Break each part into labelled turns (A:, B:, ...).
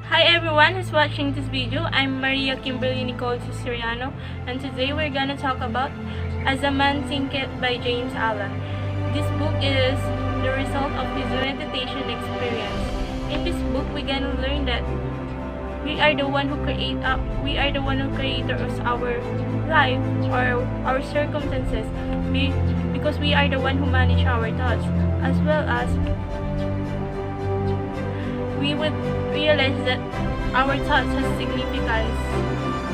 A: Hi everyone who's watching this video. I'm Maria Kimberly Nicole Siciliano, and today we're gonna talk about As a Man Thinketh by James Allen. This book is the result of his meditation experience. In this book, we're gonna learn that we are the one who creates our life or our circumstances. Because we are the one who manage our thoughts, as well as we would realize that our thoughts have significance,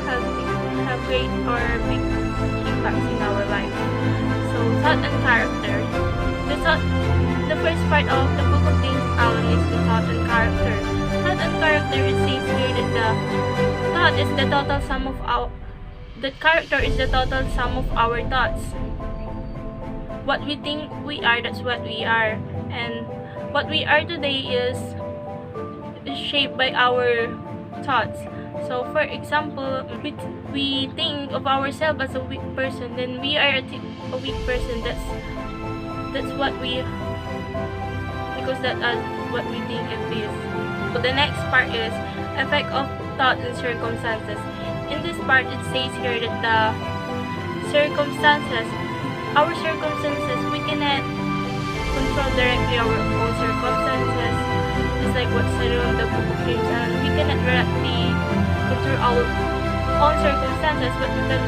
A: have great or big impacts in our life. So, thought and character. The first part of the book of James Allen is the thought and character. Thought and character, it says here that the thought is the total sum of the character is the total sum of our thoughts. What we think we are, that's what we are, and what we are today is shaped by our thoughts. So for example, we think of ourselves as a weak person, then we are a weak person. That's what we, because that's what we think it is. So the next part is effect of thought and circumstances. In this part, it says here that the circumstances, we cannot control directly our own circumstances. Just like what's said on the book of James Allen, we cannot directly control our own circumstances, but we can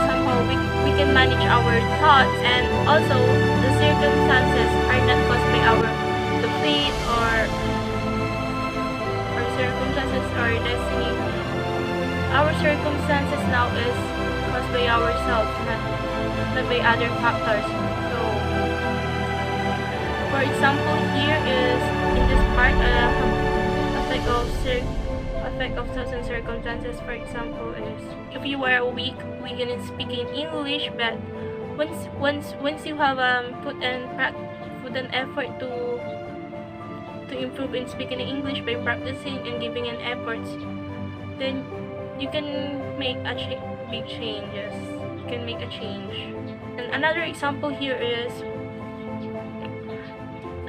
A: somehow we can manage our thoughts, and also the circumstances are not caused by the fate or circumstances or destiny. Our circumstances now is caused by ourselves, not by other factors. So, for example, here is in this part, effect of thoughts and circumstances. For example, is if you are weak in speaking English, but once you have put an effort to improve in speaking English by practicing and giving an effort, then you can make big changes. You can make a change. And another example here is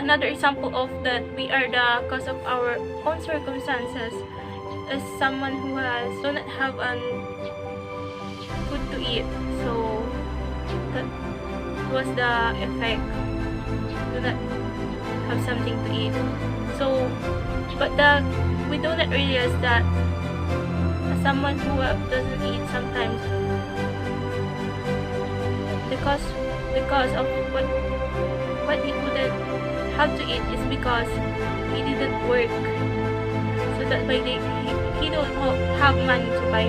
A: of that we are the cause of our own circumstances is someone who do not have food to eat. So that was the effect. Do not have something to eat. So, but we do not realize that someone who doesn't eat sometimes, because of what he couldn't have to eat is because he didn't work. So that's why he don't have money to buy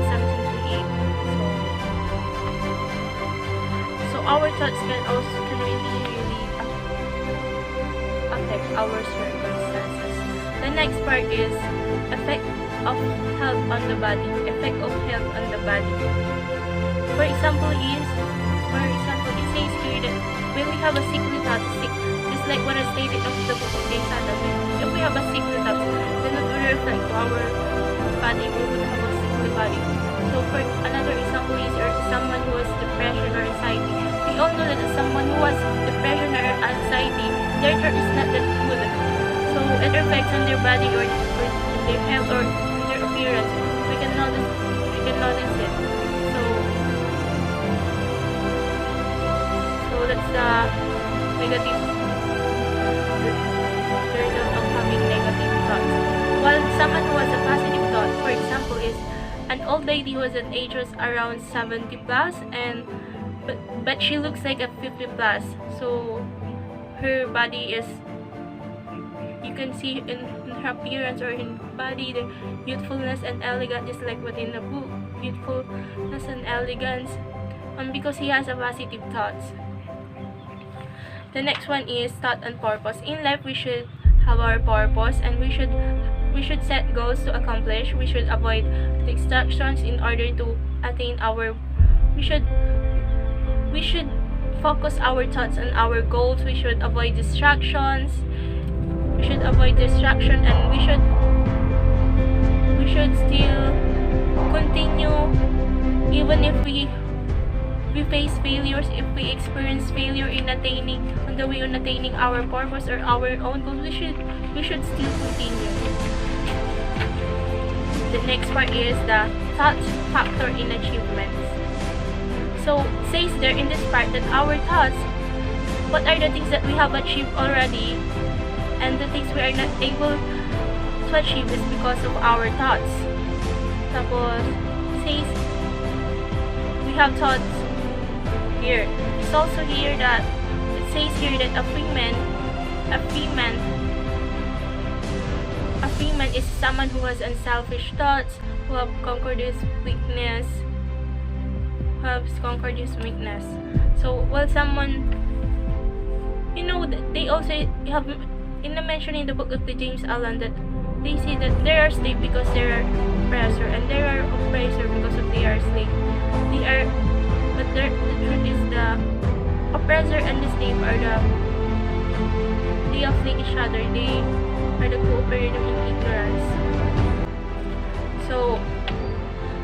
A: something to eat. So our thoughts can really affect our circumstances. The next part is effect of health on the body. Effect of health on the body. For example, it says here that when we have a sickly thought, just like what I stated of the book of James Allen, if we have a sickly thought, then it will reflect to our body. We would have a sickly body. So for another example is someone who has depression or anxiety. We all know that someone who has depression or anxiety, their thought is not that good. So it affects on their body or their health or their appearance. We can notice it. So that's the negative result of having negative thoughts. While someone who has a positive thought, for example, is an old lady who has an age was around 70 plus, but she looks like a 50 plus. So her body is, you can see in her appearance or in body the youthfulness and elegance, just like within the book, youthfulness and elegance, because he has a positive thoughts. The next one is thought and purpose. In life, we should have our purpose, and we should set goals to accomplish. We should avoid distractions in order to attain our. We should focus our thoughts on our goals. We should avoid distractions. And we should still continue even if we face failures. If we experience failure on the way on attaining our purpose or our own goals, we should still continue. the next part is the thought factor in achievements. So, says there in this part that our thoughts, what are the things that we have achieved already, and the things we are not able to achieve is because of our thoughts. Tapos, says, we have thoughts here. It's also here that, it says here that a free man is someone who has unselfish thoughts, who have conquered his weakness, So, while someone, they also have, in the mention in the book of the James Allen, that they say that there are slave because there are oppressor, and there are oppressor because of they are slave. But the truth is the oppressor and the slave they afflict each other. They are the cooperating in ignorance. So,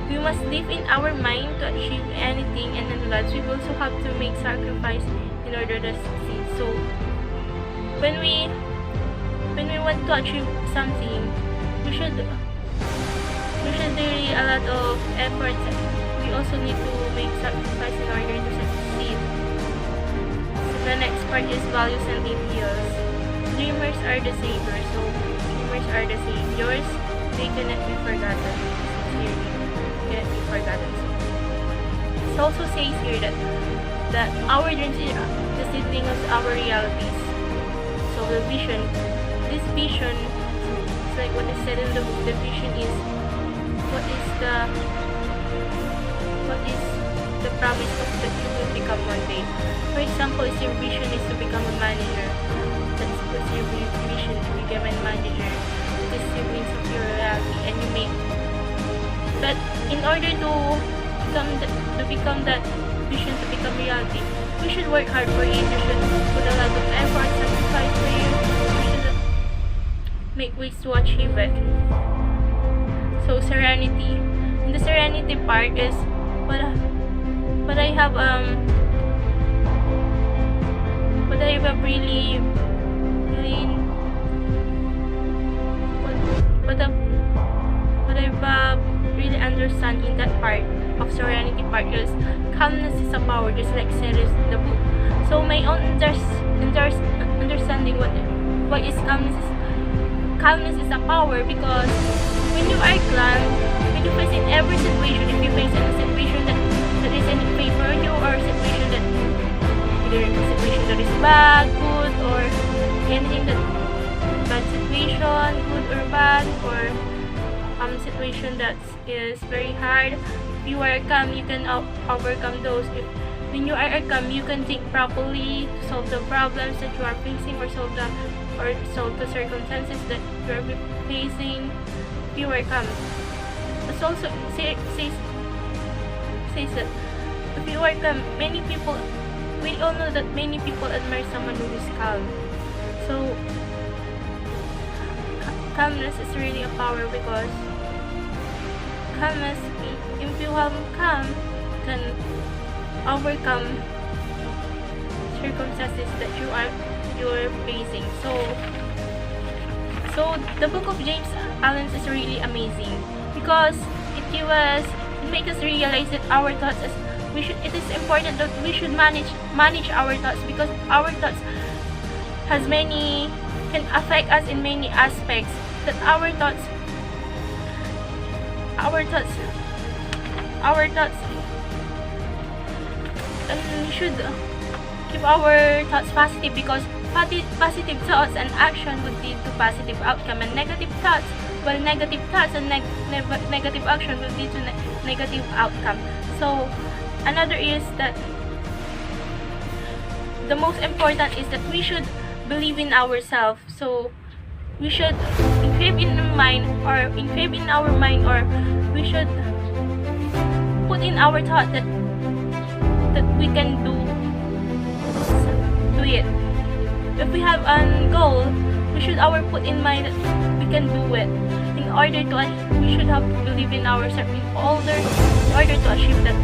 A: we must live in our mind to achieve anything, and in God's we also have to make sacrifice in order to succeed. So, when we want to achieve something, we should really a lot of efforts. We also need to make sacrifice in order to succeed. So the next part is values and ideals. Dreamers are the saviors. So dreamers are the saviors. They cannot be forgotten. Cannot be forgotten. It also says here that our dreams are the seedling of our realities. So the vision, this vision, it's like what is said in the book. The vision is what is the promise of that you will become one day. For example, if your vision is to become a manager, that's your vision, to become a manager. It is siblings of your reality, and you make. But in order to become that vision to become reality, you should work hard for it. You should put a lot of effort, sacrifice for it. You should make ways to achieve it. So serenity. And the serenity part is what I have really really understand in that part of serenity part is calmness is a power, just like said in the book. So my own understanding what is calmness is. Calmness is a power because when you are calm, when you face in every situation, if you face in a situation that is in favor of you, or a situation that either a situation that is bad, good, or anything that bad situation, good or bad, or situation that is very hard, if you are calm, you can overcome those. When you are calm, you can think properly to solve the problems that you are facing, or solve the circumstances that you are facing. If you are calm. It also says that if you are calm, we all know that many people admire someone who is calm. So calmness is really a power, because calmness, if you have calm, can overcome circumstances that you are facing. So the book of James Allen is really amazing, because it makes us realize that our thoughts it is important that we should manage our thoughts, because our thoughts can affect us in many aspects. That our thoughts and we should keep our thoughts positive, because positive thoughts and action would lead to positive outcome, and negative thoughts and negative action will lead to negative outcome. So another is that the most important is that we should believe in ourselves. So we should engrave in our mind, or we should put in our thought that we can do it. If we have a goal, we should put in mind that we can do it. In order to we should have to believe in ourselves in order to achieve that